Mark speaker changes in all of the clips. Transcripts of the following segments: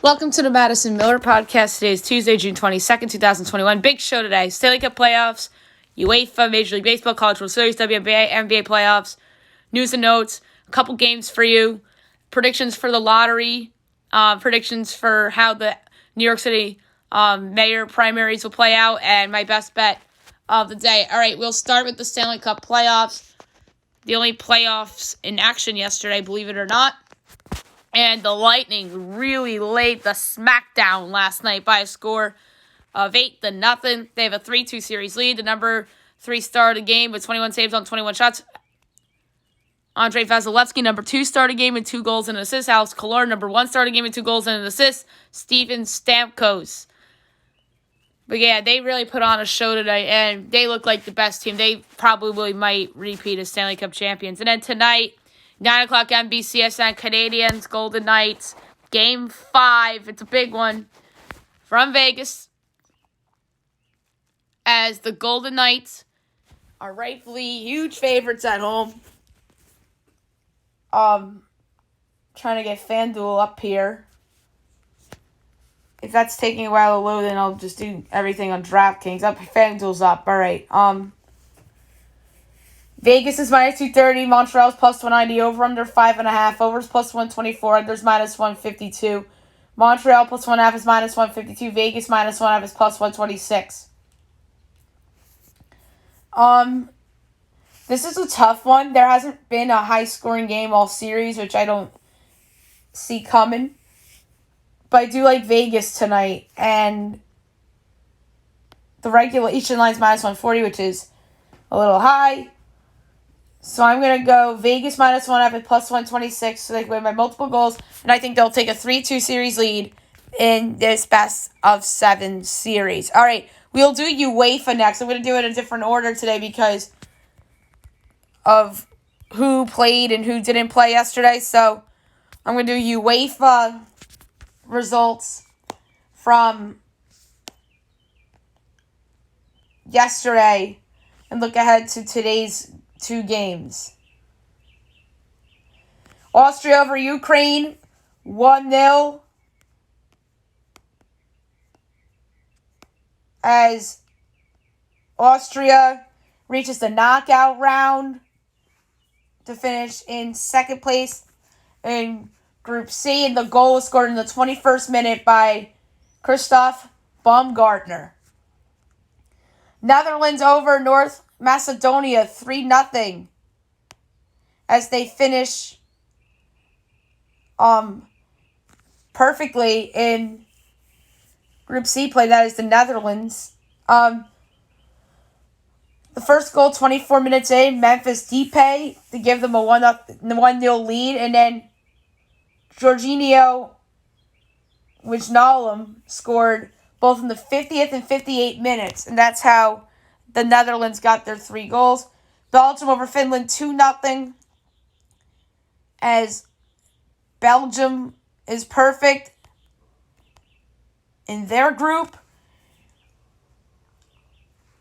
Speaker 1: Welcome to the Madison Miller Podcast. Today is Tuesday, June 22nd, 2021. Big show today. Stanley Cup playoffs, UEFA, Major League Baseball, College World Series, WNBA, NBA playoffs, news and notes, a couple games for you, predictions for the lottery, predictions for how the New York City mayor primaries will play out, and my best bet of the day. All right, we'll start with the Stanley Cup playoffs. The only playoffs in action yesterday, believe it or not. And the Lightning really laid the smackdown last night by a score of 8-0. They have a 3-2 series lead. The number 3 star of the game with 21 saves on 21 shots. Andrei Vasilevsky, number 2 star of the game with 2 goals and an assist. Alex Killorn, number 1 star of the game with 2 goals and an assist. Steven Stamkos. But yeah, they really put on a show tonight, and they look like the best team. They probably might repeat as Stanley Cup champions. And then tonight, 9 o'clock NBCSN, Canadiens, Golden Knights, Game 5. It's a big one from Vegas, as the Golden Knights are rightfully huge favorites at home. Trying to get FanDuel up here. If that's taking a while to load, then I'll just do everything on DraftKings. FanDuel's up. All right. Vegas is minus 230. Montreal's plus 190. Over under 5.5. Overs plus 124. Unders minus 152. Montreal plus 1.5 is minus 152. Vegas minus 1.5 is plus 126. This is a tough one. There hasn't been a high scoring game all series, which I don't see coming. But I do like Vegas tonight, and the regulation line's minus 140, which is a little high. So I'm going to go Vegas minus 1.5 at plus 126 so they can win by multiple goals. And I think they'll take a 3-2 series lead in this best of 7 series. All right, we'll do UEFA next. I'm going to do it in a different order today because of who played and who didn't play yesterday. So I'm going to do UEFA results from yesterday and look ahead to today's 2 games. Austria over Ukraine, 1-0. As Austria reaches the knockout round to finish in second place in Group C. And the goal was scored in the 21st minute by Christoph Baumgartner. Netherlands over North Macedonia, 3-0, as they finish perfectly in Group C play. That is the Netherlands. The first goal, 24 minutes in, Memphis Depay to give them a 1-0 lead, and then Jorginho Wijnaldum scored both in the 50th and 58th minutes, and that's how the Netherlands got their 3 goals. Belgium over Finland, 2-0, as Belgium is perfect in their group.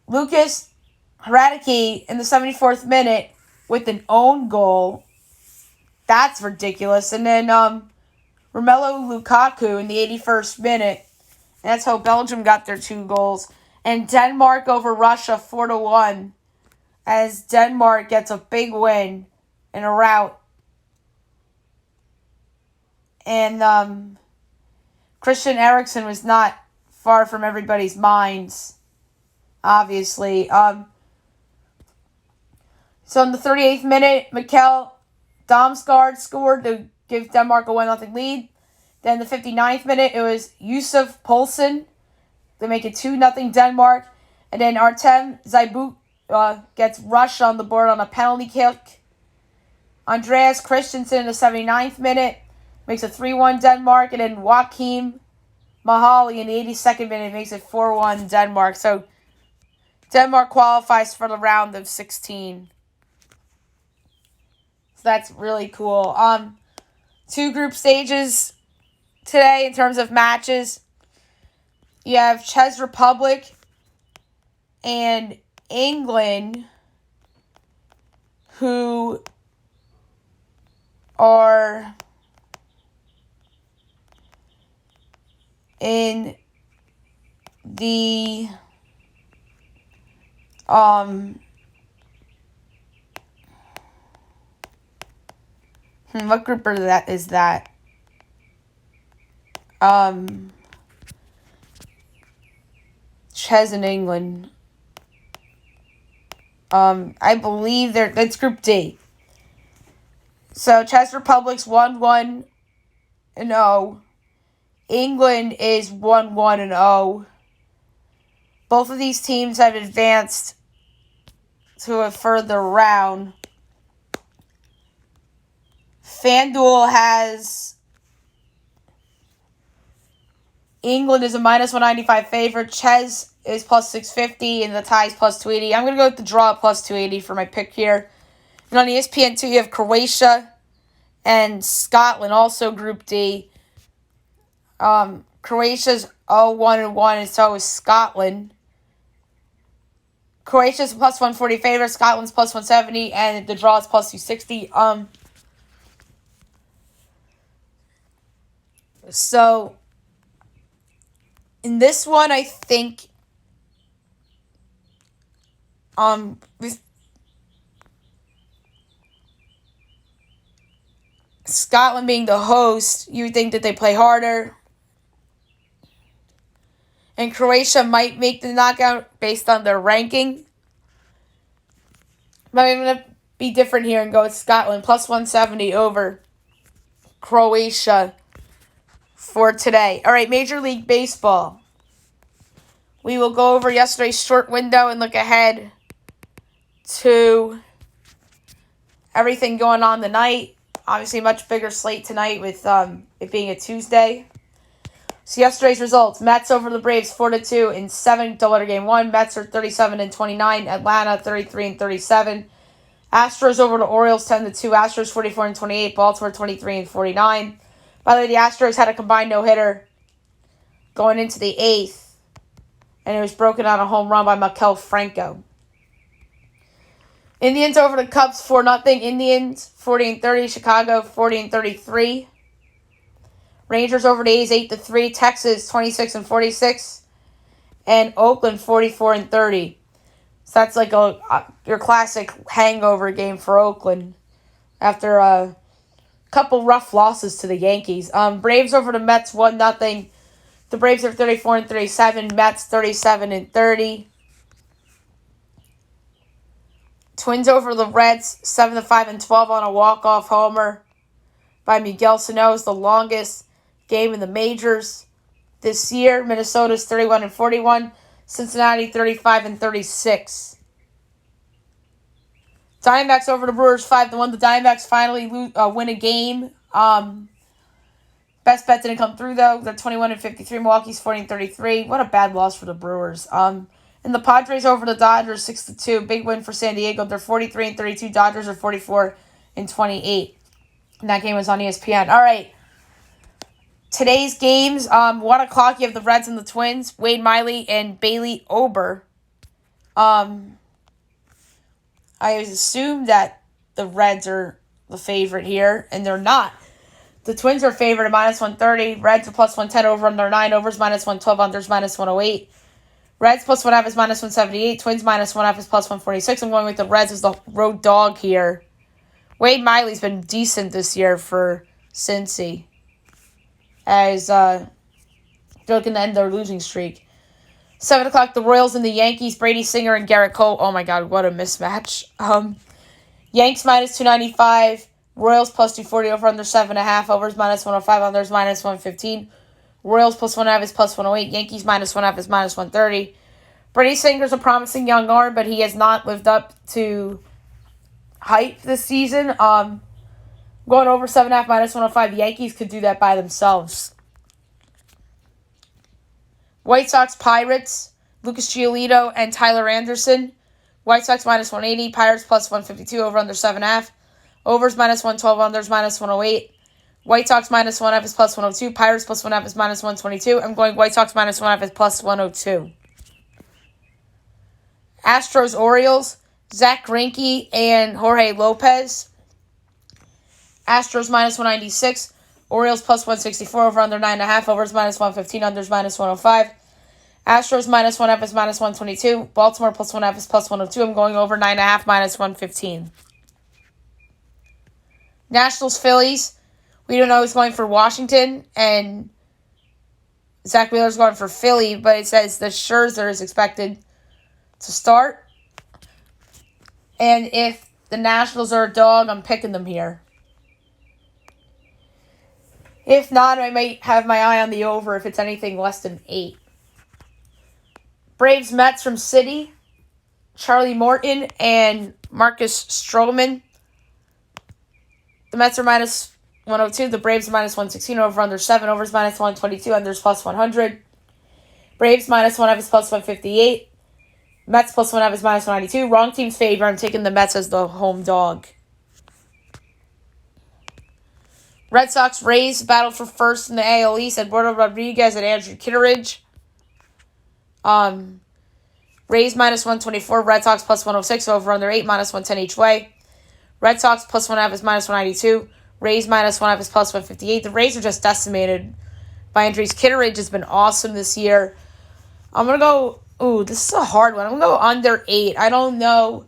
Speaker 1: Lucas Hradecki in the 74th minute with an own goal. That's ridiculous. And then Romelu Lukaku in the 81st minute. And that's how Belgium got their 2 goals. And Denmark over Russia, 4-1, as Denmark gets a big win in a rout. And Christian Eriksen was not far from everybody's minds, obviously. So in the 38th minute, Mikkel Damsgaard scored to give Denmark a 1-0 lead. Then the 59th minute, it was Yusuf Poulsen to make it 2-0 Denmark. And then Artem Zybuk gets Russia on the board on a penalty kick. Andreas Christensen in the 79th minute makes it 3-1 Denmark. And then Joachim Mahali in the 82nd minute makes it 4-1 Denmark. So Denmark qualifies for the round of 16. So that's really cool. 2 group stages today in terms of matches. You have Czech Republic and England, who are in the what group is that? Ches in England. I believe that's Group D. So Czech Republic's 1-1-0. England is 1-1-0. Both of these teams have advanced to a further round. FanDuel has England is a -195 favorite. Ches is plus 650, and the tie is plus 280. I'm going to go with the draw at plus 280 for my pick here. And on ESPN2, you have Croatia and Scotland, also Group D. Croatia's 0-1-1, and so is Scotland. Croatia's plus 140 favorite. Scotland's plus 170, and the draw is plus 260. So in this one, I think with Scotland being the host, you would think that they play harder. And Croatia might make the knockout based on their ranking. But I'm going to be different here and go with Scotland. Plus 170 over Croatia for today. All right, Major League Baseball. We will go over yesterday's short window and look ahead to everything going on tonight. Obviously, much bigger slate tonight with it being a Tuesday. So yesterday's results: Mets over the Braves 4-2 in 7th doubleheader game 1. Mets are 37-29. Atlanta 33-37. Astros over the Orioles 10-2. Astros 44-28. Baltimore 23-49. By the way, the Astros had a combined no-hitter going into the 8th, and it was broken on a home run by Maikel Franco. Indians over the Cubs 4-0. Indians 40-30. Chicago 40-33. Rangers over the A's 8-3. Texas 26-46. And Oakland 44-30. So that's like your classic hangover game for Oakland after a couple rough losses to the Yankees. Braves over the Mets 1-0. The Braves are 34-37. Mets 37-30. Twins over the Reds 7-5-12 on a walk-off homer by Miguel Sano. Is the longest game in the majors this year. Minnesota's 31-41. Cincinnati 35-36. Diamondbacks over the Brewers 5-1. The Diamondbacks finally win a game. Best bet didn't come through though. They're 21-53. Milwaukee's 40-33. What a bad loss for the Brewers. And the Padres over the Dodgers 6-2. Big win for San Diego. They're 43-32. Dodgers are 44-28. And that game was on ESPN. All right. Today's games, 1 o'clock, you have the Reds and the Twins, Wade Miley and Bailey Ober. I assume that the Reds are the favorite here, and they're not. The Twins are favored at -130. Reds are plus 110 over under 9. Overs -112. Unders -108. Reds plus 1/2 is -178. Twins -1/2 is plus 146. I'm going with the Reds as the road dog here. Wade Miley's been decent this year for Cincy, as they're looking to end their losing streak. 7 o'clock, the Royals and the Yankees. Brady Singer and Garrett Cole. Oh my God, what a mismatch. Yanks -295. Royals plus 240 over under 7.5. Overs -105. Unders -115. Royals plus 1/2 is plus 108. Yankees -1/2 is -130. Brady Singer's a promising young arm, but he has not lived up to hype this season. Going over 7.5 -105. Yankees could do that by themselves. White Sox Pirates. Lucas Giolito and Tyler Anderson. White Sox -180. Pirates plus 152 over under 7.5. Overs -112. Unders -108. White Sox -1/2 is plus 102. Pirates plus 1/2 is -122. I'm going White Sox -1/2 is plus 102. Astros Orioles. Zach Greinke and Jorge Lopez. Astros -196. Orioles plus 164, over under 9.5, overs minus 115, unders minus 105. Astros minus 1F is minus 122. Baltimore plus 1F is plus 102. I'm going over 9.5 minus 115. Nationals, Phillies. We don't know who's going for Washington, and Zach Wheeler's going for Philly, but it says the Scherzer is expected to start. And if the Nationals are a dog, I'm picking them here. If not, I might have my eye on the over if it's anything less than 8. Braves, Mets from City. Charlie Morton and Marcus Stroman. The Mets are minus 102. The Braves are minus 116. Over under 7. Overs minus 122. Unders plus 100. Braves minus 1F is plus 158. Mets plus 1F is minus 192. Wrong team's favor. I'm taking the Mets as the home dog. Red Sox, Rays battle for first in the AL East. Eduardo Rodriguez and Andrew Kitteridge. Rays minus 124. Red Sox plus 106. Over under 8. Minus 110 each way. Red Sox plus 1F is minus 192. Rays minus 1F is plus 158. The Rays are just decimated by injuries. Kitteridge has been awesome this year. I'm going to go... Ooh, this is a hard one. I'm going to go under 8. I don't know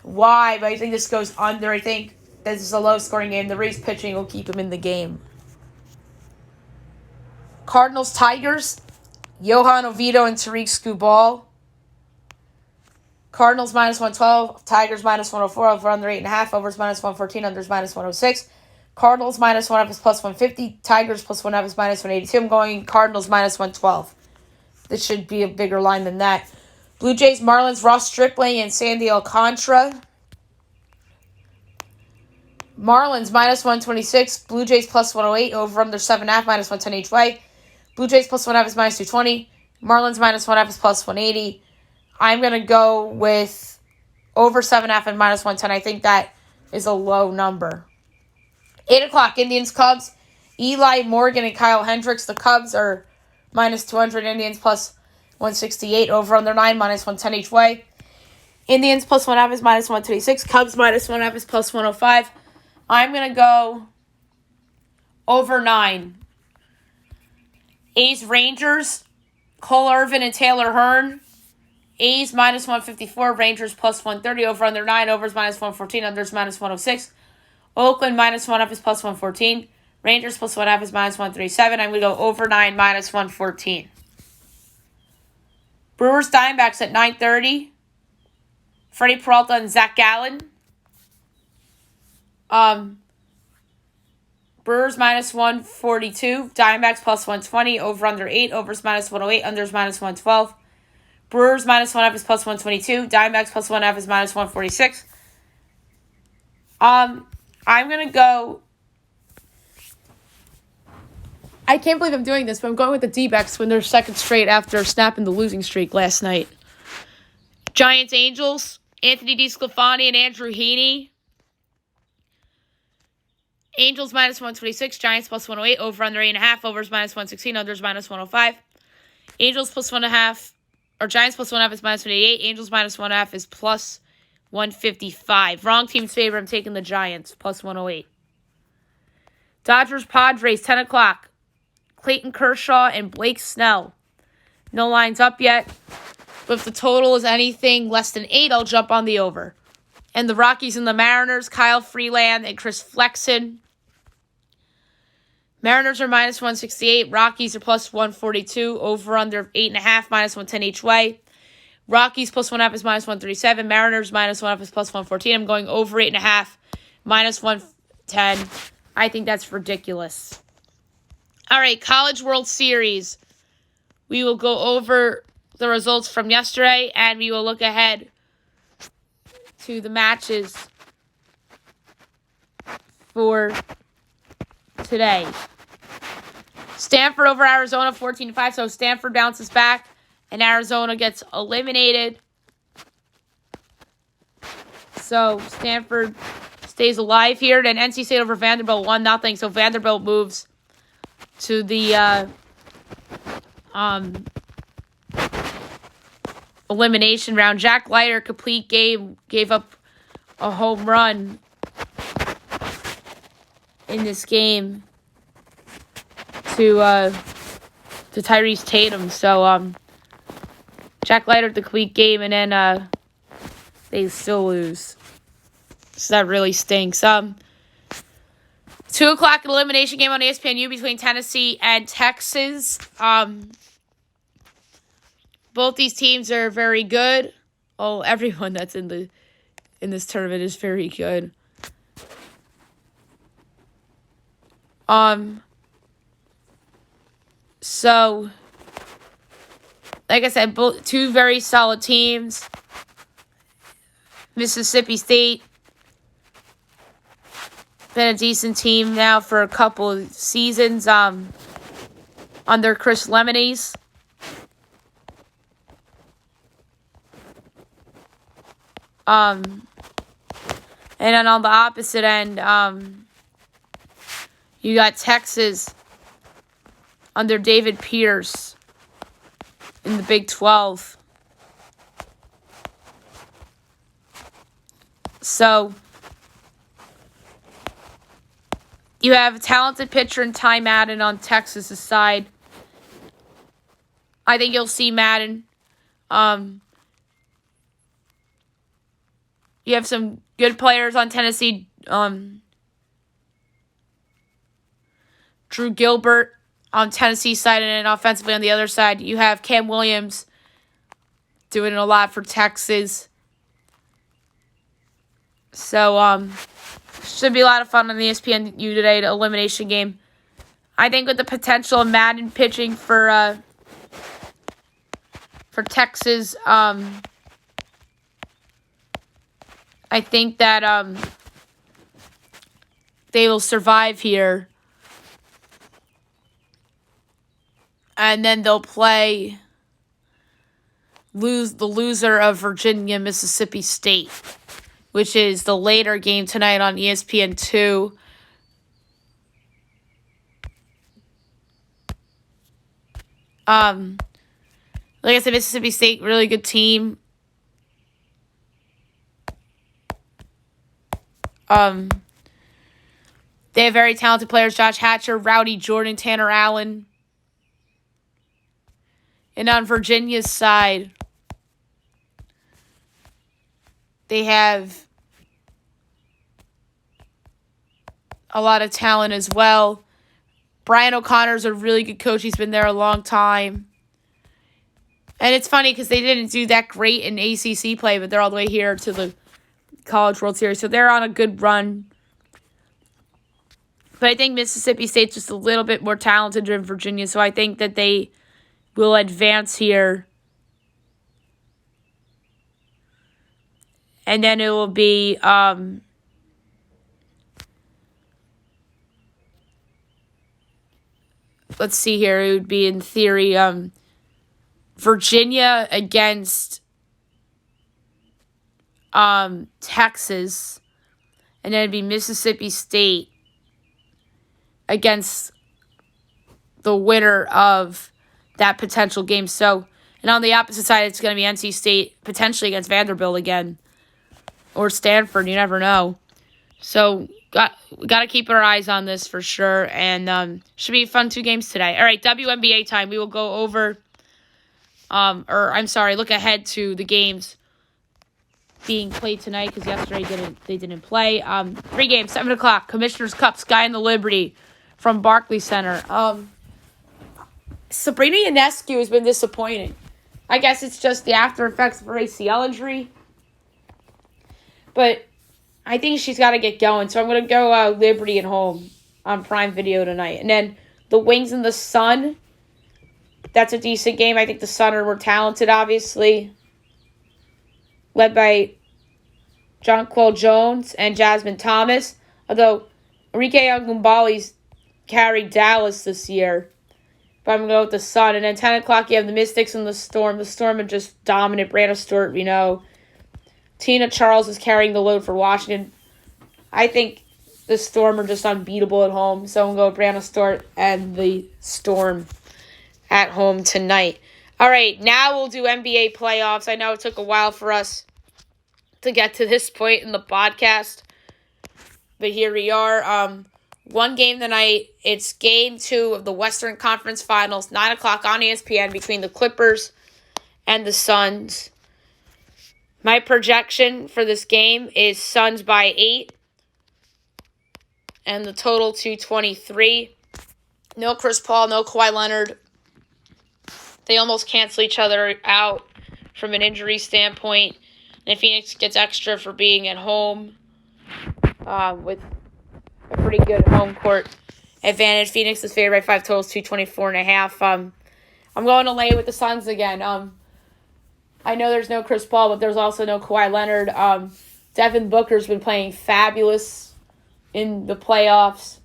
Speaker 1: why, but I think this goes under. I think this is a low-scoring game. The Rays pitching will keep him in the game. Cardinals, Tigers. Johan Oviedo and Tariq Skubal. Cardinals minus 112. Tigers minus 104. Over under 8.5. Overs minus 114. Unders minus 106. Cardinals minus 1F is plus 150. Tigers plus 1F is minus 182. I'm going Cardinals minus 112. This should be a bigger line than that. Blue Jays, Marlins, Ross Stripling and Sandy Alcantara. Marlins minus 126. Blue Jays plus 108. Over under 7.5. Minus 110 each way. Blue Jays plus 1F is minus 220. Marlins minus 1F is plus 180. I'm going to go with over 7.5 and minus 110. I think that is a low number. 8 o'clock, Indians, Cubs. Eli Morgan and Kyle Hendricks. The Cubs are minus 200. Indians plus 168. Over under 9, minus 110 each way. Indians plus 1F is minus 126. Cubs minus 1F is plus 105. I'm going to go over 9. A's, Rangers. Cole Irvin and Taylor Hearn. A's minus 154. Rangers plus 130. Over under 9. Overs minus 114. Unders minus 106. Oakland minus 1F is plus 114. Rangers plus 1F is minus 137. I'm going to go over 9 minus 114. Brewers, Diamondbacks at 9:30. Freddie Peralta and Zach Gallen. Brewers minus 142. Diamondbacks plus 120. Over under 8. Overs minus 108. Unders minus 112. Brewers minus 1F is plus 122. Diamondbacks plus 1F is minus 146. I'm going to go... I can't believe I'm doing this, but I'm going with the D-backs when they're second straight after snapping the losing streak last night. Giants, Angels. Anthony DeSclafani and Andrew Heaney. Angels minus 126. Giants plus 108. Over under 8.5. Overs minus 116. Unders minus 105. Angels plus 1.5. Or Giants plus 1.5 is minus 188. Angels minus 1.5 is plus 155. Wrong team's favor. I'm taking the Giants plus 108. Dodgers, Padres, 10 o'clock. Clayton Kershaw and Blake Snell. No lines up yet. But if the total is anything less than 8, I'll jump on the over. And the Rockies and the Mariners, Kyle Freeland and Chris Flexen. Mariners are minus 168. Rockies are plus 142. Over under 8.5, minus 110 each way. Rockies plus 1.5 is minus 137. Mariners minus 1.5 is plus 114. I'm going over 8.5, minus 110. I think that's ridiculous. All right, College World Series. We will go over the results from yesterday, and we will look ahead to the matches for today. Stanford over Arizona, 14-5. So Stanford bounces back, and Arizona gets eliminated. So Stanford stays alive here. Then NC State over Vanderbilt, 1-0. So Vanderbilt moves to the elimination round. Jack Leiter, complete game, gave up a home run in this game. to Tyrese Tatum. So Jack Leiter at the complete game, and then they still lose. So that really stinks. 2 o'clock elimination game on ESPNU between Tennessee and Texas. Both these teams are very good. Oh, everyone that's in this tournament is very good. So, like I said, both two very solid teams. Mississippi State been a decent team now for a couple of seasons under Chris Lemonnies. And then on the opposite end, you got Texas under David Pierce in the Big 12. So, you have a talented pitcher in Ty Madden on Texas' side. I think you'll see Madden. You have some good players on Tennessee. Drew Gilbert on Tennessee's side, and then offensively on the other side, you have Cam Williams doing a lot for Texas. So, should be a lot of fun on the ESPNU today, the elimination game. I think with the potential of Madden pitching for Texas, I think that they will survive here. And then they'll play the loser of Virginia, Mississippi State, which is the later game tonight on ESPN2. Like I said, Mississippi State, really good team. They have very talented players, Josh Hatcher, Rowdy Jordan, Tanner Allen. And on Virginia's side, they have a lot of talent as well. Brian O'Connor's a really good coach. He's been there a long time. And it's funny because they didn't do that great in ACC play, but they're all the way here to the College World Series. So they're on a good run. But I think Mississippi State's just a little bit more talented than Virginia, so I think that they will advance here. And then it will be let's see here. It would be, in theory, Virginia against Texas. And then it'd be Mississippi State against the winner of that potential game. So, and on the opposite side, it's going to be NC State potentially against Vanderbilt again. Or Stanford, you never know. So, we got to keep our eyes on this for sure. And should be fun 2 games today. All right, WNBA time. We will go over, look ahead to the games being played tonight, because yesterday they didn't play. 3 games, 7 o'clock. Commissioner's Cup, Sky and the Liberty from Barclays Center. Sabrina Ionescu has been disappointing. I guess it's just the after effects of her ACL injury. But I think she's got to get going. So I'm going to go Liberty at home on Prime Video tonight. And then the Wings and the Sun. That's a decent game. I think the Sun are more talented, obviously. Led by Jonquel Jones and Jasmine Thomas. Although Enrique Agumbali's carried Dallas this year. But I'm going to go with the Sun. And then 10 o'clock, you have the Mystics and the Storm. The Storm are just dominant. Brianna Stewart, we know. Tina Charles is carrying the load for Washington. I think the Storm are just unbeatable at home. So I'm going to go with Brianna Stewart and the Storm at home tonight. All right, now we'll do NBA playoffs. I know it took a while for us to get to this point in the podcast. But here we are. one game tonight. It's Game 2 of the Western Conference Finals, 9 o'clock on ESPN between the Clippers and the Suns. My projection for this game is Suns by 8 and the total 223. No Chris Paul, no Kawhi Leonard. They almost cancel each other out from an injury standpoint. And Phoenix gets extra for being at home with a pretty good home court advantage. Phoenix is favored by 5 totals, 224.5. I'm going to lay with the Suns again. I know there's no Chris Paul, but there's also no Kawhi Leonard. Devin Booker's been playing fabulous in the playoffs.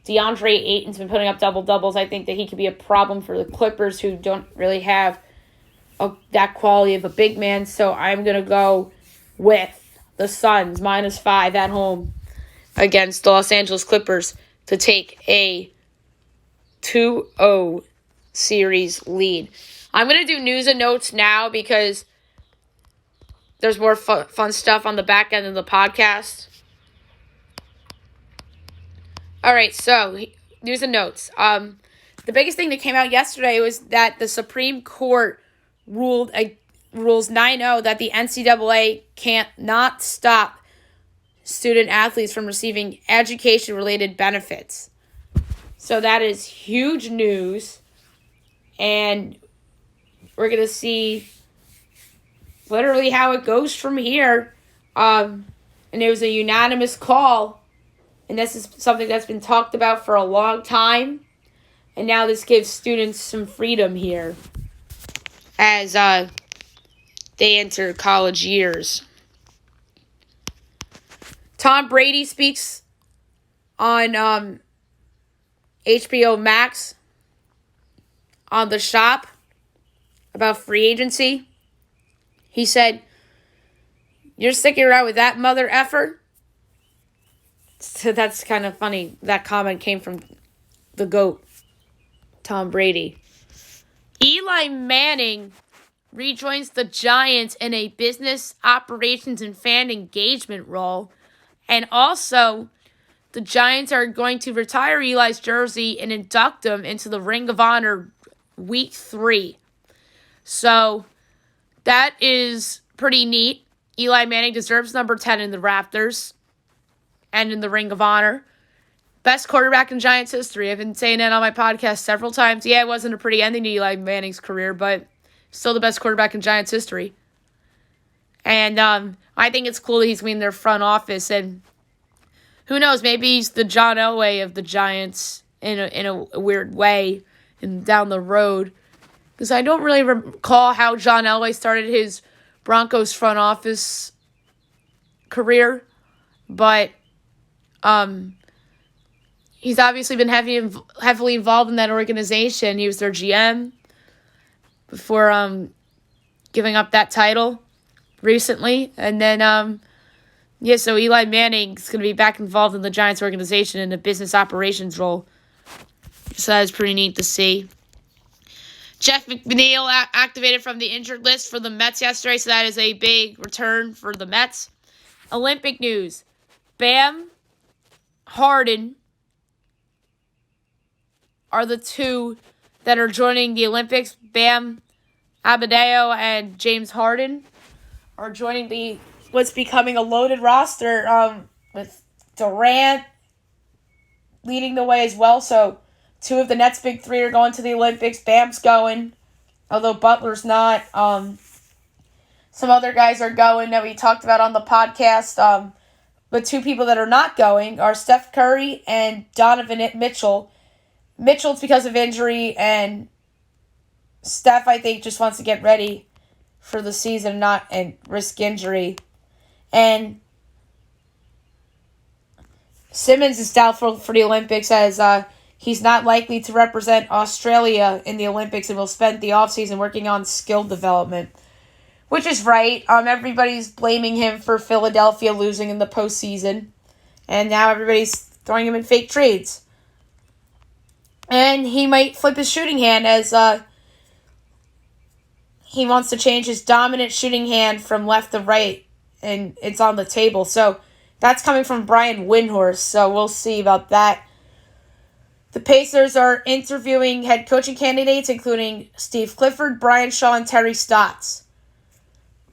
Speaker 1: DeAndre Ayton's been putting up double-doubles. I think that he could be a problem for the Clippers, who don't really have that quality of a big man. So I'm going to go with the Suns, -5 at home against the Los Angeles Clippers to take a 2-0 series lead. I'm going to do news and notes now because there's more fun stuff on the back end of the podcast. All right, so news and notes. The biggest thing that came out yesterday was that the Supreme Court rules 9-0 that the NCAA can't not stop student athletes from receiving education-related benefits. So that is huge news, and we're going to see literally how it goes from here. And it was a unanimous call. And this is something that's been talked about for a long time. And now this gives students some freedom here as they enter college years. Tom Brady speaks on HBO Max on The Shop about free agency. He said, "You're sticking around with that mother effer?" So that's kind of funny. That comment came from the GOAT, Tom Brady. Eli Manning rejoins the Giants in a business operations and fan engagement role. And also, the Giants are going to retire Eli's jersey and induct him into the Ring of Honor week 3. So that is pretty neat. Eli Manning deserves number 10 in the Raptors and in the Ring of Honor. Best quarterback in Giants history. I've been saying that on my podcast several times. Yeah, it wasn't a pretty ending to Eli Manning's career, but still the best quarterback in Giants history. And I think it's cool that he's in their front office. And who knows, maybe he's the John Elway of the Giants in a weird way and down the road. Because I don't really recall how John Elway started his Broncos front office career. But he's obviously been heavily involved in that organization. He was their GM before giving up that title recently. And then, so Eli Manning's going to be back involved in the Giants organization in a business operations role. So that is pretty neat to see. Jeff McNeil activated from the injured list for the Mets yesterday, so that is a big return for the Mets. Olympic news. Bam, Harden are the two that are joining the Olympics. Bam Adebayo and James Harden are joining what's becoming a loaded roster with Durant leading the way as well. So 2 of the Nets' big 3 are going to the Olympics. Bam's going, although Butler's not. Some other guys are going that we talked about on the podcast. But 2 people that are not going are Steph Curry and Donovan Mitchell. Mitchell's because of injury, and Steph, I think, just wants to get ready for the season and risk injury. And Simmons is doubtful for the Olympics as he's not likely to represent Australia in the Olympics and will spend the offseason working on skill development. Which is right. Everybody's blaming him for Philadelphia losing in the postseason. And now everybody's throwing him in fake trades. And he might flip his shooting hand as he wants to change his dominant shooting hand from left to right. And it's on the table. So That's coming from Brian Windhorst, so we'll see about that. The Pacers are interviewing head coaching candidates, including Steve Clifford, Brian Shaw, and Terry Stotts.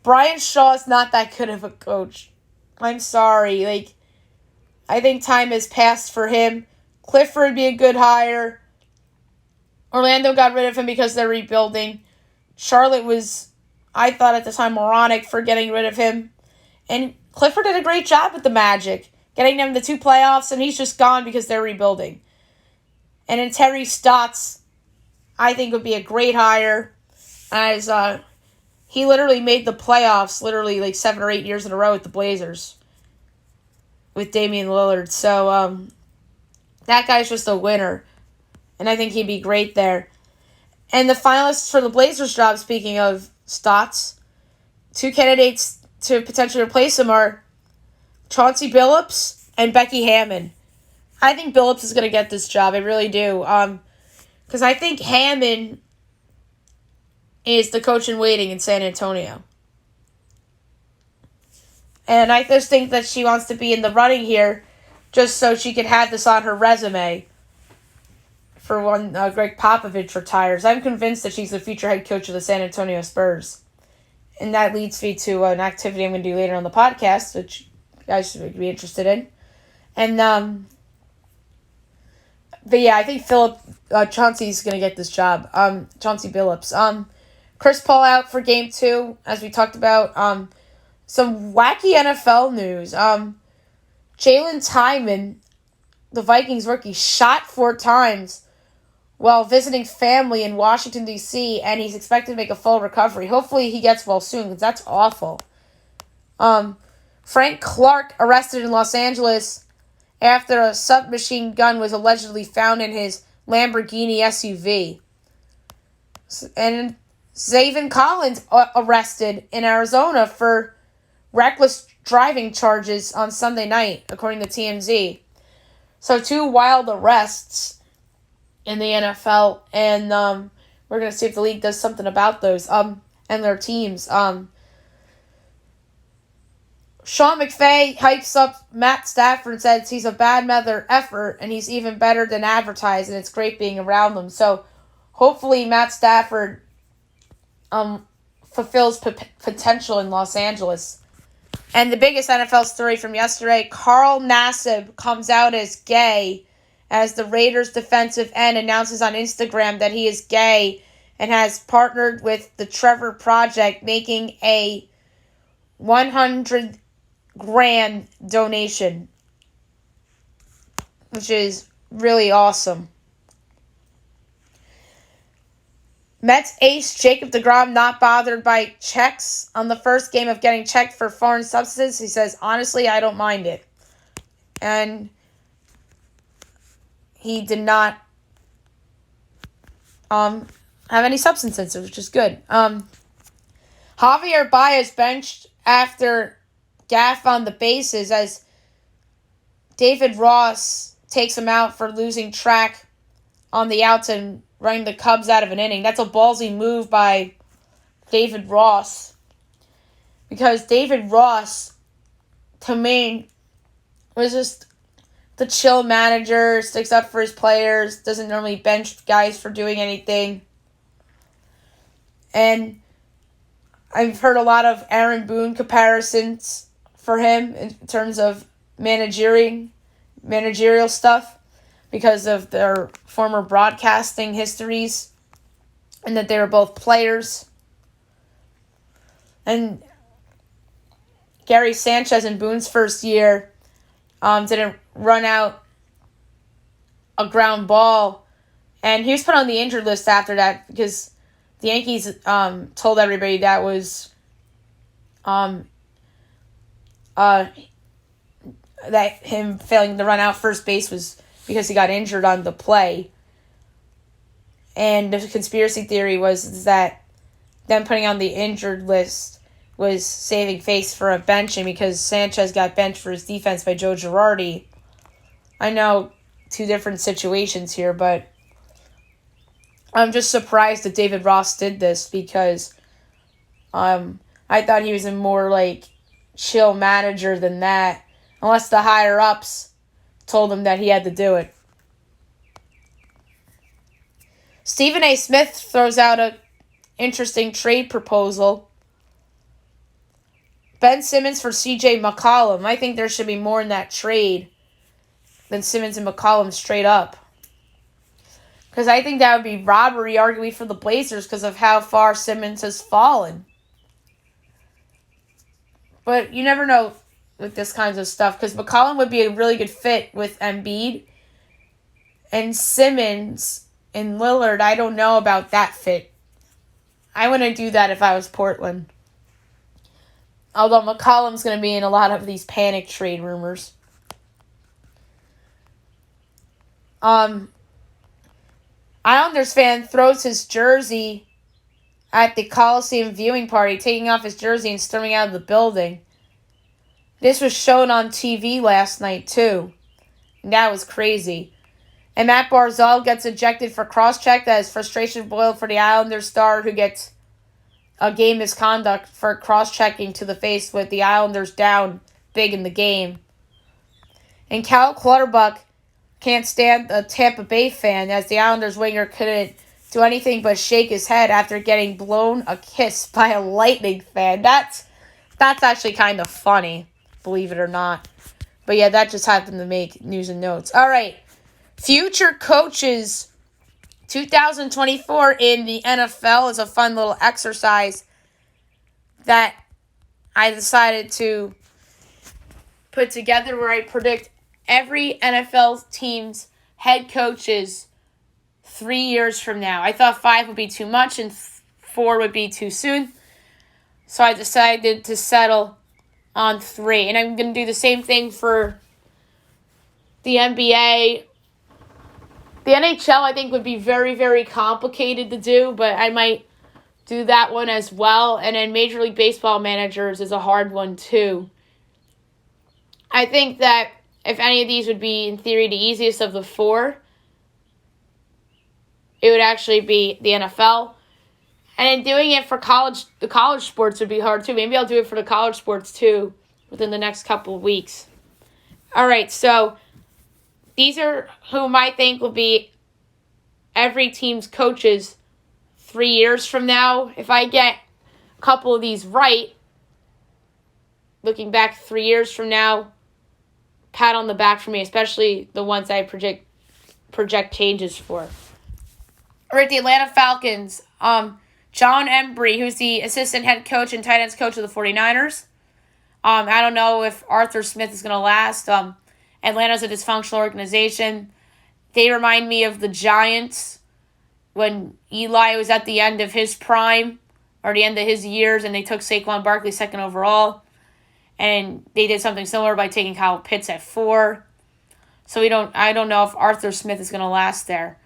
Speaker 1: Brian Shaw is not that good of a coach. I'm sorry. I think time has passed for him. Clifford would be a good hire. Orlando got rid of him because they're rebuilding. Charlotte was, I thought at the time, moronic for getting rid of him. And Clifford did a great job with the Magic, getting them the 2 playoffs, and he's just gone because they're rebuilding. And then Terry Stotts, I think, would be a great hire, as he literally made the playoffs 7 or 8 years in a row with the Blazers with Damian Lillard. So that guy's just a winner, and I think he'd be great there. And the finalists for the Blazers job, speaking of Stotts, 2 candidates to potentially replace him are Chauncey Billups and Becky Hammon. I think Billups is going to get this job. I really do. Because I think Hammon is the coach in waiting in San Antonio. And I just think that she wants to be in the running here just so she can have this on her resume for when Greg Popovich retires. I'm convinced that she's the future head coach of the San Antonio Spurs. And that leads me to an activity I'm going to do later on the podcast, which you guys should be interested in. And, but yeah, I think Chauncey's going to get this job. Chauncey Billups. Chris Paul out for Game 2, as we talked about. Some wacky NFL news. Jalen Tymon, the Vikings rookie, shot 4 times while visiting family in Washington, D.C., and he's expected to make a full recovery. Hopefully he gets well soon, because that's awful. Frank Clark arrested in Los Angeles after a submachine gun was allegedly found in his Lamborghini SUV. And Zaven Collins arrested in Arizona for reckless driving charges on Sunday night, according to TMZ. So 2 wild arrests in the NFL, and we're going to see if the league does something about those and their teams. Sean McVay hypes up Matt Stafford and says he's a bad mother effort, and he's even better than advertised, and it's great being around him. So hopefully Matt Stafford fulfills potential in Los Angeles. And the biggest NFL story from yesterday, Carl Nassib comes out as gay as the Raiders defensive end announces on Instagram that he is gay and has partnered with the Trevor Project, making a $100,000 donation, which is really awesome. Mets ace Jacob deGrom not bothered by checks on the first game of getting checked for foreign substances. He says, honestly, I don't mind it. And he did not have any substances, which is good. Javier Baez benched after gaff on the bases as David Ross takes him out for losing track on the outs and running the Cubs out of an inning. That's a ballsy move by David Ross, because David Ross, to me, was just the chill manager, sticks up for his players, doesn't normally bench guys for doing anything. And I've heard a lot of Aaron Boone comparisons for him in terms of managerial stuff, because of their former broadcasting histories, and that they were both players. And Gary Sanchez in Boone's first year didn't run out a ground ball, and he was put on the injured list after that because the Yankees told everybody that was that him failing to run out first base was because he got injured on the play. And the conspiracy theory was that them putting on the injured list was saving face for a benching, because Sanchez got benched for his defense by Joe Girardi. I know 2 different situations here, but I'm just surprised that David Ross did this, because I thought he was a more chill manager than that. unless the higher-ups told him that he had to do it. Stephen A. Smith throws out an interesting trade proposal. Ben Simmons for C.J. McCollum. I think there should be more in that trade than Simmons and McCollum straight up. Because I think that would be robbery, arguably, for the Blazers because of how far Simmons has fallen. But you never know with this kinds of stuff because McCollum would be a really good fit with Embiid. And Simmons and Lillard, I don't know about that fit. I wouldn't do that if I was Portland. Although McCollum's going to be in a lot of these panic trade rumors. Islanders fan throws his jersey at the Coliseum viewing party, taking off his jersey and storming out of the building. This was shown on TV last night, too. And that was crazy. And Matt Barzal gets ejected for cross-check. That is frustration boiled for the Islanders star who gets a game misconduct for cross-checking to the face with the Islanders down big in the game. And Cal Clutterbuck can't stand a Tampa Bay fan as the Islanders winger couldn't do anything but shake his head after getting blown a kiss by a Lightning fan. That's actually kind of funny, believe it or not. But yeah, that just happened to make news and notes. All right. Future coaches 2024 in the NFL is a fun little exercise that I decided to put together where I predict every NFL team's head coaches 3 years from now. I thought 5 would be too much and 4 would be too soon. So I decided to settle on 3. And I'm going to do the same thing for the NBA. The NHL, I think, would be very, very complicated to do, but I might do that one as well. And then Major League Baseball managers is a hard one, too. I think that if any of these would be, in theory, the easiest of the 4, it would actually be the NFL. And in doing it for the college sports would be hard, too. Maybe I'll do it for the college sports, too, within the next couple of weeks. All right, so these are whom I think will be every team's coaches 3 years from now. If I get a couple of these right, looking back 3 years from now, pat on the back for me, especially the ones I project changes for. All right, the Atlanta Falcons. John Embry, who's the assistant head coach and tight ends coach of the 49ers. I don't know if Arthur Smith is going to last. Atlanta's a dysfunctional organization. They remind me of the Giants when Eli was at the end of his prime or the end of his years and they took Saquon Barkley second overall. And they did something similar by taking Kyle Pitts at 4. So I don't know if Arthur Smith is going to last there.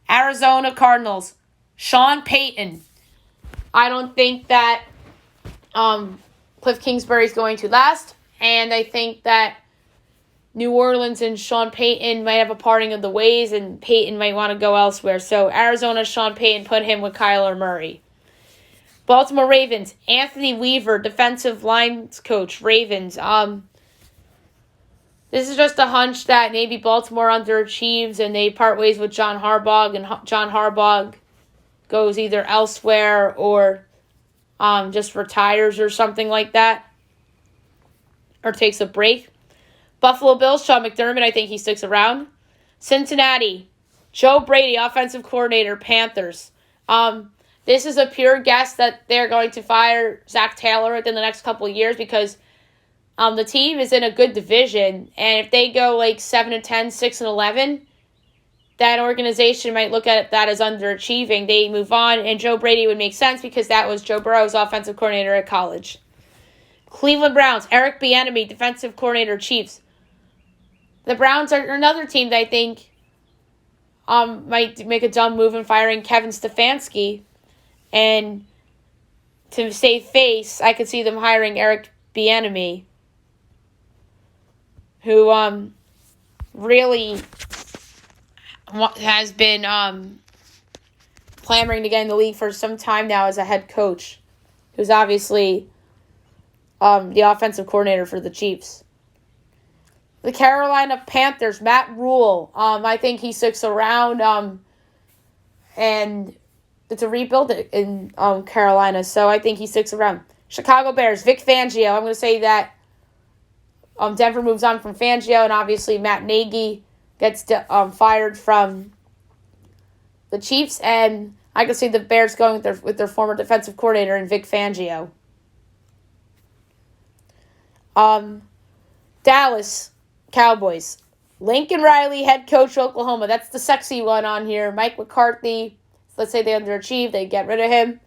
Speaker 1: Arizona Cardinals. Sean Payton. I don't think that Cliff Kingsbury is going to last. And I think that New Orleans and Sean Payton might have a parting of the ways, and Payton might want to go elsewhere. So Arizona, Sean Payton, put him with Kyler Murray. Baltimore Ravens, Anthony Weaver, defensive lines coach, Ravens. This is just a hunch that maybe Baltimore underachieves and they part ways with John Harbaugh, and John Harbaugh goes either elsewhere or just retires or something like that, or takes a break. Buffalo Bills, Sean McDermott, I think he sticks around. Cincinnati, Joe Brady, offensive coordinator, Panthers. This is a pure guess that they're going to fire Zach Taylor within the next couple of years because the team is in a good division. And if they go like 7-10, 6-11, that organization might look at that as underachieving. They move on, and Joe Brady would make sense because that was Joe Burrow's offensive coordinator at college. Cleveland Browns, Eric Bieniemy, defensive coordinator, Chiefs. The Browns are another team that I think might make a dumb move in firing Kevin Stefanski. And to save face, I could see them hiring Eric Bieniemy, who really has been clamoring to get in the league for some time now as a head coach, who's obviously the offensive coordinator for the Chiefs. The Carolina Panthers, Matt Rule. I think he sticks around. And it's a rebuild in Carolina, so I think he sticks around. Chicago Bears, Vic Fangio. I'm going to say that Denver moves on from Fangio, and obviously Matt Nagy gets fired from the Chiefs, and I can see the Bears going with their former defensive coordinator and Vic Fangio. Dallas Cowboys. Lincoln Riley, head coach, Oklahoma. That's the sexy one on here. Mike McCarthy. Let's say they underachieve. They get rid of him.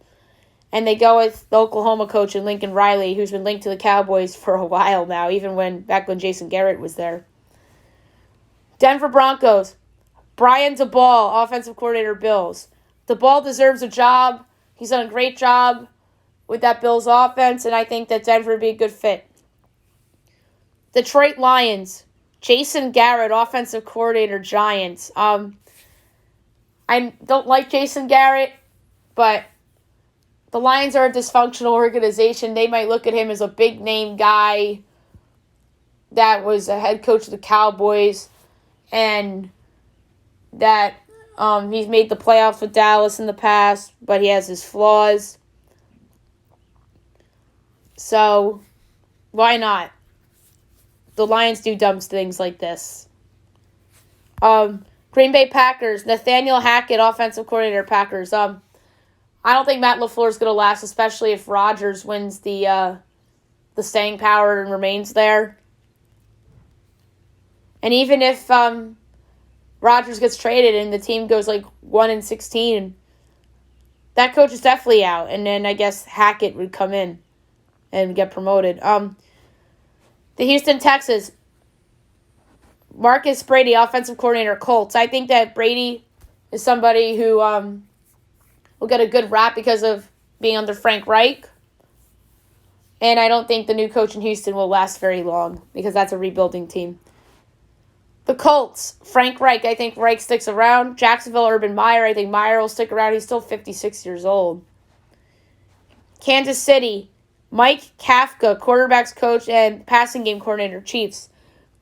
Speaker 1: And they go with the Oklahoma coach and Lincoln Riley, who's been linked to the Cowboys for a while now, even back when Jason Garrett was there. Denver Broncos. Brian DeBall, offensive coordinator, Bills. DeBall deserves a job. He's done a great job with that Bills offense, and I think that Denver would be a good fit. Detroit Lions. Jason Garrett, offensive coordinator, Giants. I don't like Jason Garrett, but the Lions are a dysfunctional organization. They might look at him as a big-name guy that was a head coach of the Cowboys, and that he's made the playoffs with Dallas in the past, but he has his flaws. So, why not? The Lions do dumb things like this. Green Bay Packers, Nathaniel Hackett, offensive coordinator, Packers. I don't think Matt LaFleur is going to last, especially if Rodgers wins the staying power and remains there. And even if Rodgers gets traded and the team goes like 1-16, that coach is definitely out. And then I guess Hackett would come in and get promoted. The Houston Texans, Marcus Brady, offensive coordinator, Colts. I think that Brady is somebody who will get a good rap because of being under Frank Reich. And I don't think the new coach in Houston will last very long because that's a rebuilding team. The Colts, Frank Reich. I think Reich sticks around. Jacksonville, Urban Meyer. I think Meyer will stick around. He's still 56 years old. Kansas City, Mike Kafka, quarterbacks coach and passing game coordinator, Chiefs.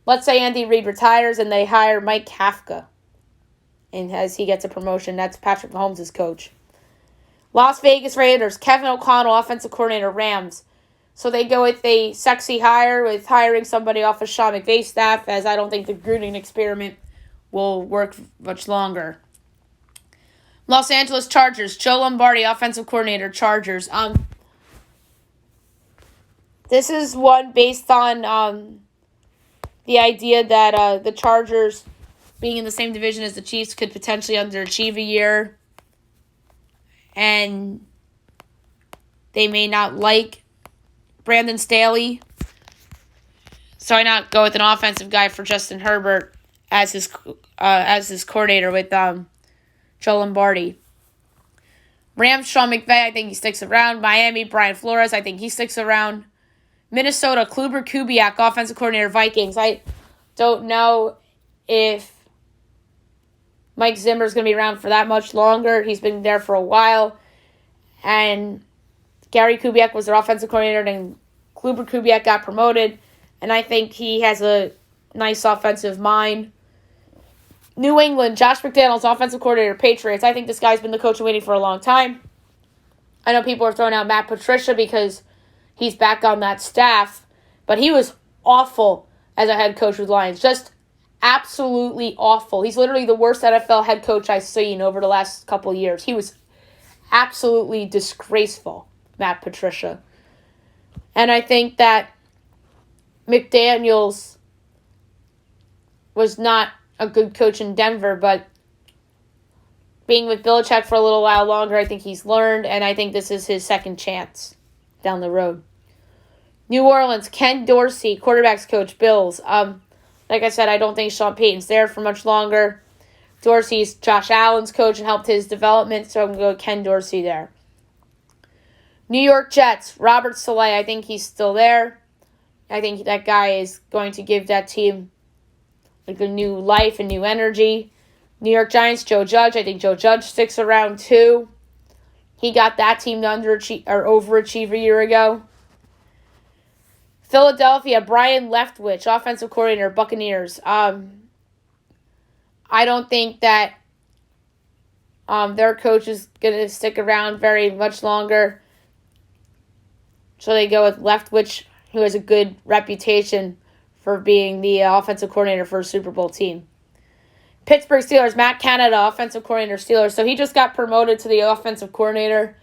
Speaker 1: Let's say Andy Reid retires and they hire Mike Kafka. And as he gets a promotion, that's Patrick Mahomes' coach. Las Vegas Raiders, Kevin O'Connell, offensive coordinator, Rams. So they go with a sexy hire with hiring somebody off of Sean McVay's staff, as I don't think the Gruden experiment will work much longer. Los Angeles Chargers, Joe Lombardi, offensive coordinator, Chargers. This is one based on the idea that the Chargers, being in the same division as the Chiefs, could potentially underachieve a year. And they may not like Brandon Staley. So why not go with an offensive guy for Justin Herbert as his coordinator with Joe Lombardi. Rams, Sean McVay, I think he sticks around. Miami, Brian Flores, I think he sticks around. Minnesota, Kluber Kubiak, offensive coordinator, Vikings. I don't know if Mike Zimmer's going to be around for that much longer. He's been there for a while. And Gary Kubiak was their offensive coordinator, and Kluber Kubiak got promoted. And I think he has a nice offensive mind. New England, Josh McDaniels, offensive coordinator, Patriots. I think this guy's been the coach in waiting for a long time. I know people are throwing out Matt Patricia because he's back on that staff, but he was awful as a head coach with Lions. Just absolutely awful. He's literally the worst NFL head coach I've seen over the last couple of years. He was absolutely disgraceful, Matt Patricia. And I think that McDaniels was not a good coach in Denver, but being with Belichick for a little while longer, I think he's learned, and I think this is his second chance down the road. New Orleans, Ken Dorsey, quarterbacks coach, Bills. Like I said, I don't think Sean Payton's there for much longer. Dorsey's Josh Allen's coach and helped his development, so I'm going to go with Ken Dorsey there. New York Jets, Robert Saleh, I think he's still there. I think that guy is going to give that team like a new life and new energy. New York Giants, Joe Judge. I think Joe Judge sticks around too. He got that team to overachieve a year ago. Philadelphia, Brian Leftwich, offensive coordinator, Buccaneers. I don't think that their coach is going to stick around very much longer. So they go with Leftwich, who has a good reputation for being the offensive coordinator for a Super Bowl team. Pittsburgh Steelers, Matt Canada, offensive coordinator, Steelers. So he just got promoted to the offensive coordinator,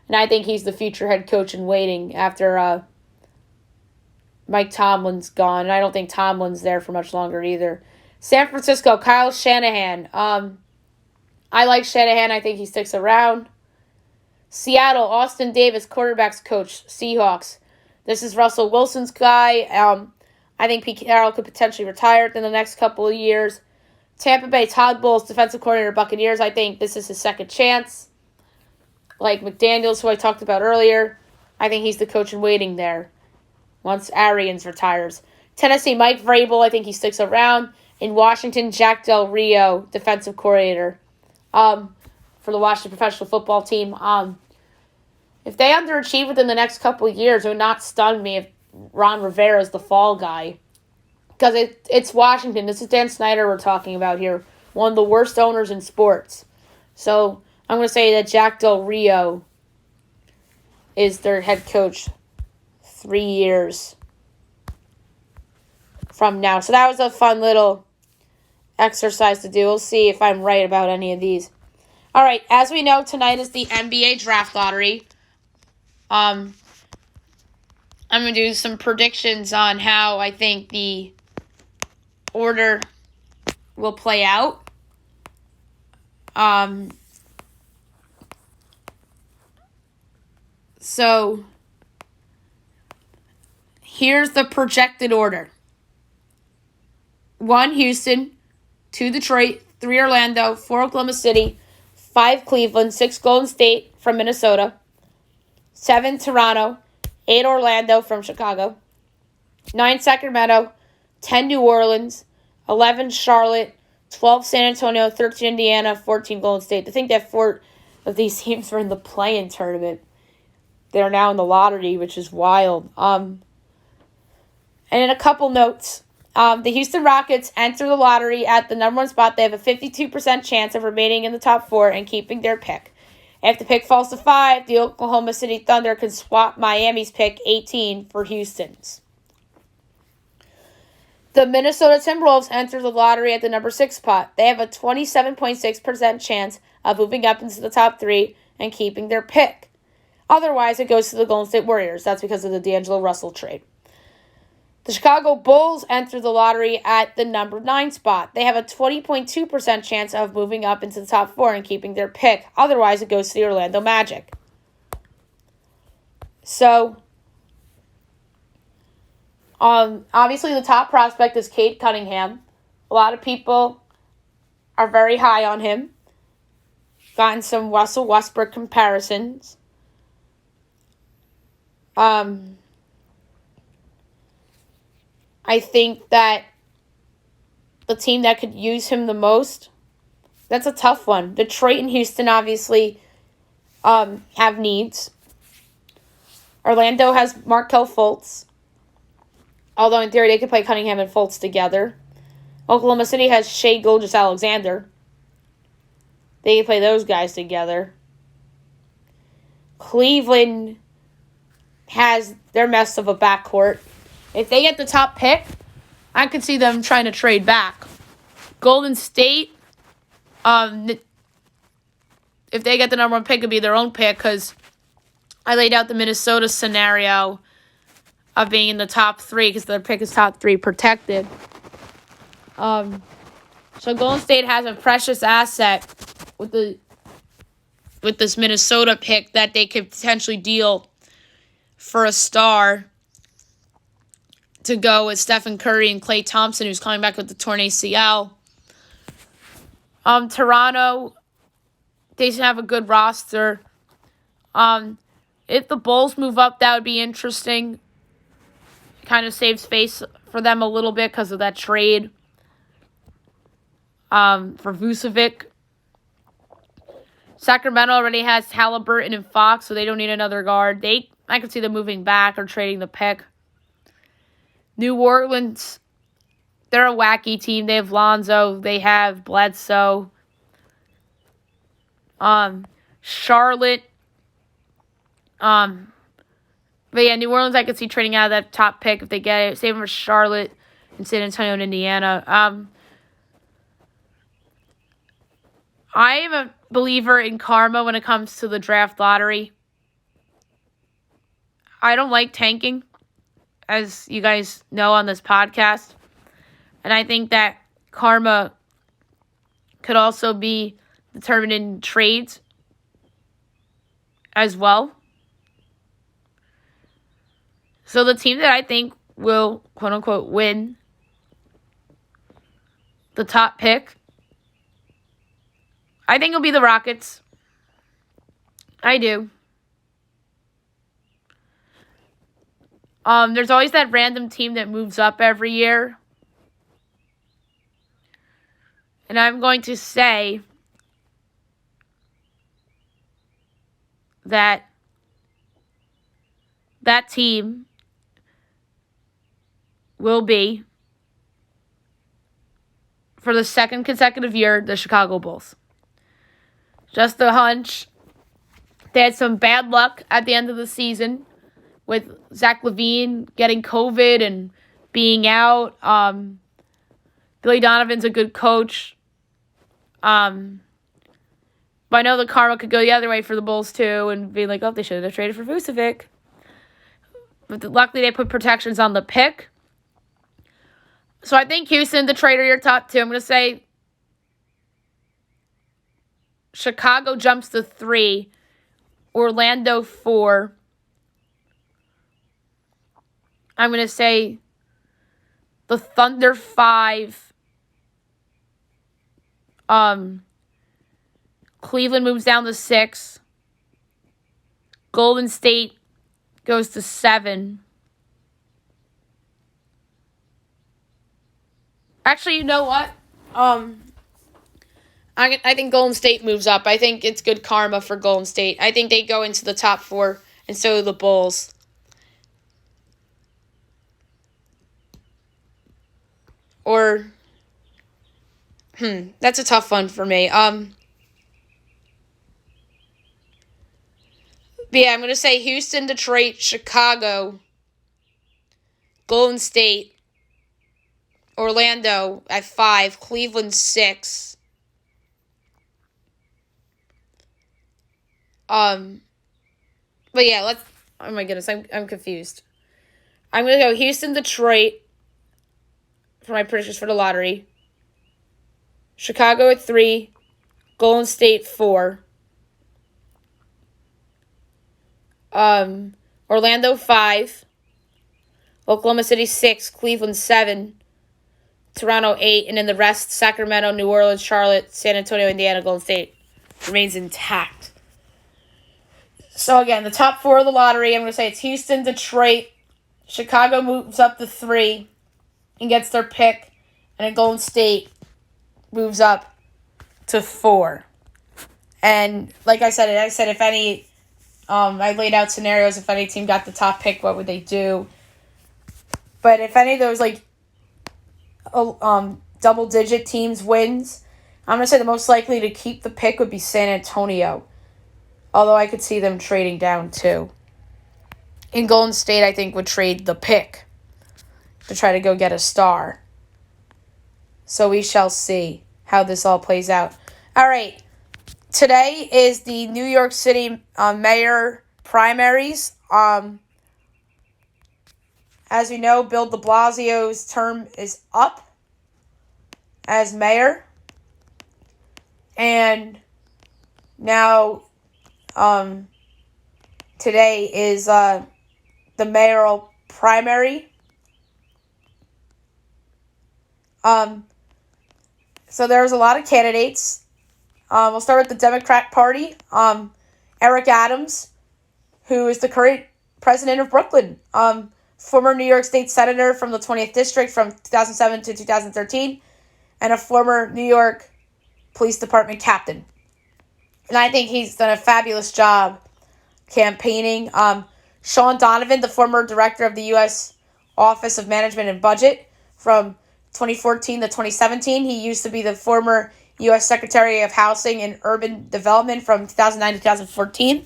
Speaker 1: and I think he's the future head coach in waiting after Mike Tomlin's gone. And I don't think Tomlin's there for much longer either. San Francisco, Kyle Shanahan. I like Shanahan. I think he sticks around. Seattle, Austin Davis, quarterbacks coach, Seahawks. This is Russell Wilson's guy. I think Pete Carroll could potentially retire in the next couple of years. Tampa Bay, Todd Bowles, defensive coordinator, Buccaneers. I think this is his second chance. Like McDaniels, who I talked about earlier. I think he's the coach in waiting there once Arians retires. Tennessee, Mike Vrabel. I think he sticks around. In Washington, Jack Del Rio, defensive coordinator for the Washington professional football team. If they underachieve within the next couple of years, it would not stun me if Ron Rivera is the fall guy. Because it's Washington. This is Dan Snyder we're talking about here. One of the worst owners in sports. So I'm going to say that Jack Del Rio is their head coach 3 years from now. So that was a fun little exercise to do. We'll see if I'm right about any of these. All right, as we know, tonight is the NBA draft lottery. I'm going to do some predictions on how I think the order will play out. So here's the projected order. 1, Houston. 2, Detroit. 3, Orlando. 4, Oklahoma City. 5, Cleveland. 6, Golden State from Minnesota. 7, Toronto. 8, Orlando from Chicago. 9, Sacramento. 10, New Orleans. 11, Charlotte. 12, San Antonio. 13, Indiana. 14, Golden State. I think that 4 of these teams were in the play-in tournament. They're now in the lottery, which is wild. And in a couple notes, the Houston Rockets enter the lottery at the number 1 spot. They have a 52% chance of remaining in the top 4 and keeping their pick. If the pick falls to 5, the Oklahoma City Thunder can swap Miami's pick 18 for Houston's. The Minnesota Timberwolves enter the lottery at the number 6 spot. They have a 27.6% chance of moving up into the top 3 and keeping their pick. Otherwise, it goes to the Golden State Warriors. That's because of the D'Angelo Russell trade. The Chicago Bulls enter the lottery at the number 9 spot. They have a 20.2% chance of moving up into the top 4 and keeping their pick. Otherwise, it goes to the Orlando Magic. So, obviously the top prospect is Cade Cunningham. A lot of people are very high on him. Gotten some Russell Westbrook comparisons. I think that the team that could use him the most, that's a tough one. Detroit and Houston obviously have needs. Orlando has Markelle Fultz. Although in theory they could play Cunningham and Fultz together. Oklahoma City has Shai Gilgeous-Alexander. They can play those guys together. Cleveland has their mess of a backcourt. If they get the top pick, I could see them trying to trade back. Golden State, if they get the number 1 pick, it would be their own pick because I laid out the Minnesota scenario of being in the top 3 because their pick is top 3 protected. So Golden State has a precious asset with this Minnesota pick that they could potentially deal for a star to go with Stephen Curry and Klay Thompson, who's coming back with the torn ACL. Toronto, they should have a good roster. If the Bulls move up, that would be interesting. Kind of saves space for them a little bit because of that trade for Vucevic. Sacramento already has Halliburton and Fox, so they don't need another guard. I could see them moving back or trading the pick. New Orleans, they're a wacky team. They have Lonzo. They have Bledsoe. Charlotte. But yeah, New Orleans, I could see trading out of that top pick if they get it. Same for Charlotte and San Antonio and Indiana. I am a believer in karma when it comes to the draft lottery. I don't like tanking, as you guys know on this podcast. And I think that karma could also be determined in trades as well. So the team that I think will, quote-unquote, win the top pick, I think it'll be the Rockets. I do. There's always that random team that moves up every year. And I'm going to say that that team will be, for the second consecutive year, the Chicago Bulls. Just a hunch. They had some bad luck at the end of the season with Zach LaVine getting COVID and being out. Billy Donovan's a good coach. But I know the karma could go the other way for the Bulls, too, and be like, oh, they should have traded for Vucevic. But luckily, they put protections on the pick. So I think Houston, Detroit are your top two. I'm going to say Chicago jumps to 3. Orlando 4. I'm going to say the Thunder 5. Cleveland moves down to 6. Golden State goes to 7. Actually, you know what? I think Golden State moves up. I think it's good karma for Golden State. I think they go into the top 4, and so do the Bulls. Or, that's a tough one for me. But yeah, I'm going to say Houston, Detroit, Chicago, Golden State, Orlando at 5, Cleveland 6. But yeah, oh my goodness, I'm confused. I'm going to go Houston, Detroit for my predictions for the lottery. Chicago at 3, Golden State 4. Orlando 5, Oklahoma City 6, Cleveland 7, Toronto 8, and then the rest, Sacramento, New Orleans, Charlotte, San Antonio, Indiana, Golden State, remains intact. So again, the top 4 of the lottery, I'm going to say it's Houston, Detroit, Chicago moves up to 3 and gets their pick, and then Golden State moves up to 4. And like I said if any, I laid out scenarios, if any team got the top pick, what would they do? But if any of those, double-digit teams wins, I'm going to say the most likely to keep the pick would be San Antonio. Although I could see them trading down, too. In Golden State, I think, would trade the pick to try to go get a star. So we shall see how this all plays out. All right. Today is the New York City mayor primaries. As we know, Bill de Blasio's term is up as mayor. And now today is the mayoral primary. So there's a lot of candidates. We'll start with the Democrat Party. Eric Adams, who is the current president of Brooklyn. Former New York State Senator from the 20th District from 2007 to 2013. And a former New York Police Department captain. And I think he's done a fabulous job campaigning. Sean Donovan, the former director of the U.S. Office of Management and Budget from 2014 to 2017. He used to be the former U.S. Secretary of Housing and Urban Development from 2009 to 2014,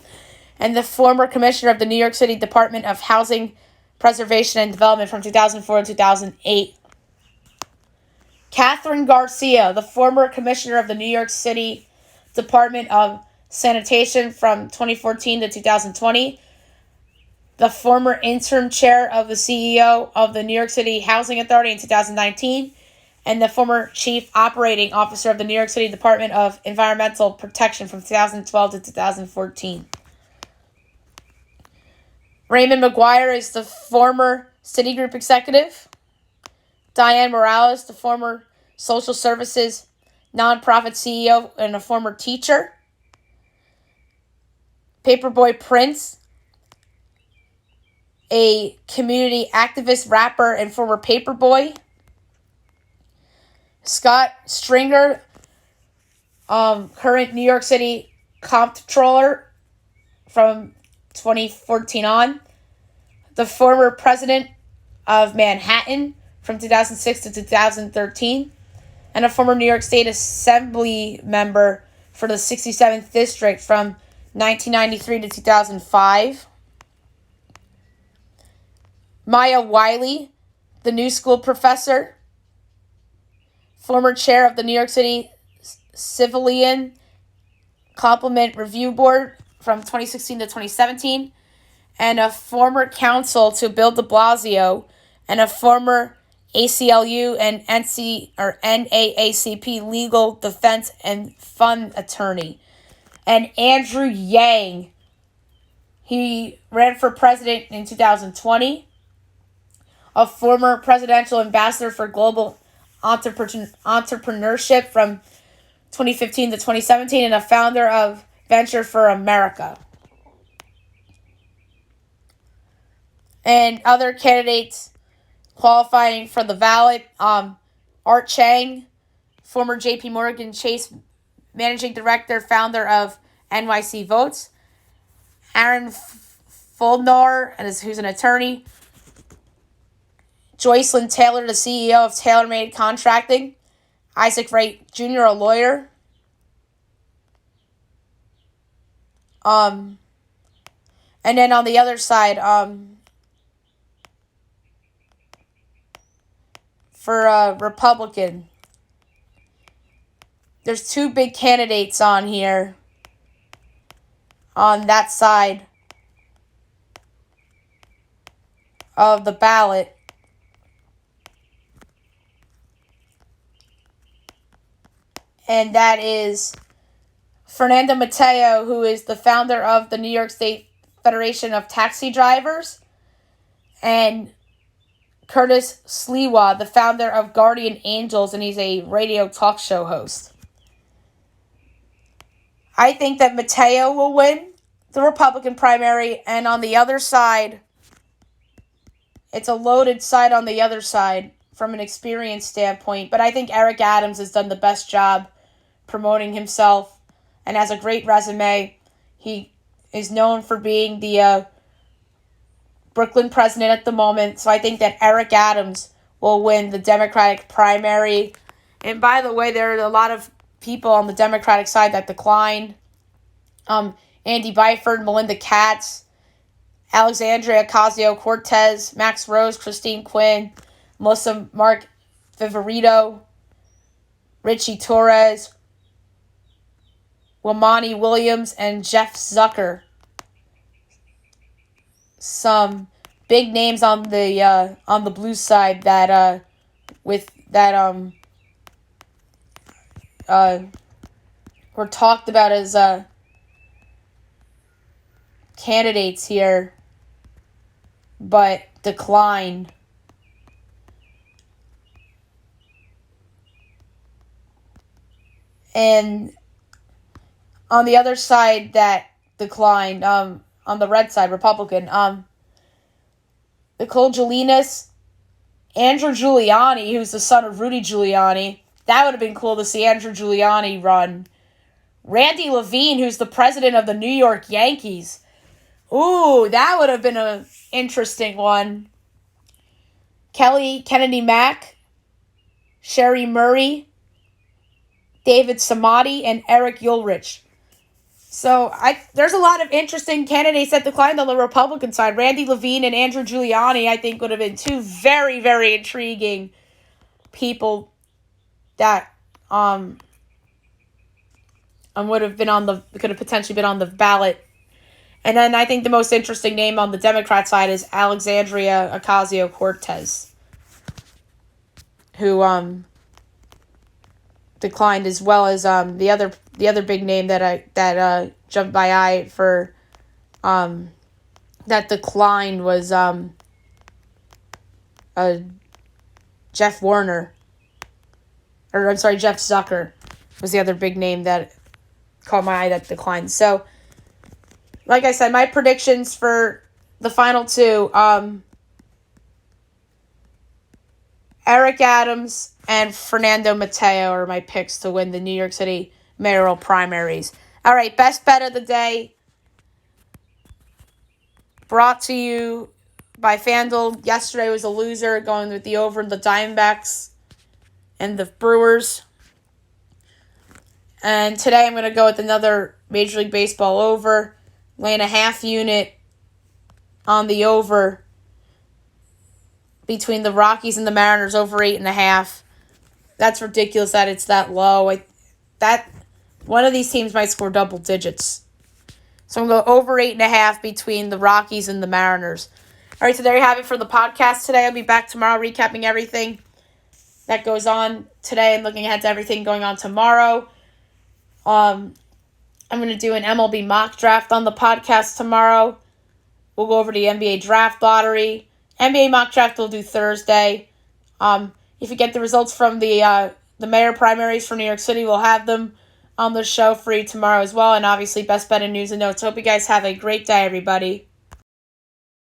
Speaker 1: and the former Commissioner of the New York City Department of Housing, Preservation, and Development from 2004 to 2008. Catherine Garcia, the former Commissioner of the New York City Department of Sanitation from 2014 to 2020, the former interim chair of the CEO of the New York City Housing Authority in 2019, and the former chief operating officer of the New York City Department of Environmental Protection from 2012 to 2014. Raymond McGuire is the former Citigroup executive. Diane Morales, the former social services nonprofit CEO and a former teacher. Paperboy Prince, a community activist, rapper, and former paperboy. Scott Stringer, current New York City comptroller from 2014 on. The former president of Manhattan from 2006 to 2013. And a former New York State Assembly member for the 67th District from 1993 to 2005. Maya Wiley, the New School professor, former chair of the New York City Civilian Compliment Review Board from 2016 to 2017, and a former counsel to Bill de Blasio, and a former ACLU and NAACP legal defense and fund attorney. And Andrew Yang, he ran for president in 2020, a former presidential ambassador for global entrepreneurship from 2015 to 2017, and a founder of Venture for America. And other candidates qualifying for the ballot, Art Chang, former JP Morgan Chase managing director, founder of NYC Votes. Aaron Foldnar, who's an attorney. Joycelyn Taylor, the CEO of TaylorMade Contracting. Isaac Wright Jr., a lawyer. And then on the other side, for Republican, there's two big candidates on here on that side of the ballot. And that is Fernando Mateo, who is the founder of the New York State Federation of Taxi Drivers, and Curtis Sliwa, the founder of Guardian Angels, and he's a radio talk show host. I think that Mateo will win the Republican primary, and on the other side, it's a loaded side on the other side from an experience standpoint, but I think Eric Adams has done the best job promoting himself and has a great resume. He is known for being the Brooklyn president at the moment, so I think that Eric Adams will win the Democratic primary. And by the way, there are a lot of people on the Democratic side that declined. Andy Byford, Melinda Katz, Alexandria Ocasio-Cortez, Max Rose, Christine Quinn, Melissa Mark Viverito, Richie Torres, Wamani Williams, and Jeff Zucker. Some big names on the blue side that were talked about as candidates here, but declined. And on the other side that declined, on the red side, Republican, Nicole Jolinas, Andrew Giuliani, who's the son of Rudy Giuliani. That would have been cool to see Andrew Giuliani run. Randy Levine, who's the president of the New York Yankees. Ooh, that would have been an interesting one. Kelly Kennedy Mack, Sherry Murray, David Samadi, and Eric Ulrich. So there's a lot of interesting candidates that declined on the Republican side. Randy Levine and Andrew Giuliani, I think, would have been two very, very intriguing people that would have been could have potentially been on the ballot. And then I think the most interesting name on the Democrat side is Alexandria Ocasio-Cortez, who declined, as well as the other big name that jumped my eye for that declined was Jeff Warner. Or I'm sorry, Jeff Zucker was the other big name that caught my eye that declined. So, like I said, my predictions for the final two, Eric Adams and Fernando Mateo are my picks to win the New York City mayoral primaries. All right, best bet of the day brought to you by FanDuel. Yesterday was a loser, going with the over the Diamondbacks and the Brewers. And today I'm going to go with another Major League Baseball over, laying a half unit on the over between the Rockies and the Mariners, over 8.5. That's ridiculous that it's that low. That one of these teams might score double digits. So I'm going to go over 8.5 between the Rockies and the Mariners. All right, so there you have it for the podcast today. I'll be back tomorrow recapping everything that goes on today and looking ahead to everything going on tomorrow. I'm going to do an MLB mock draft on the podcast tomorrow. We'll go over the NBA draft lottery. NBA mock draft we'll do Thursday. If you get the results from the mayor primaries for New York City, we'll have them on the show for you tomorrow as well. And obviously, best bet and news and notes. Hope you guys have a great day, everybody.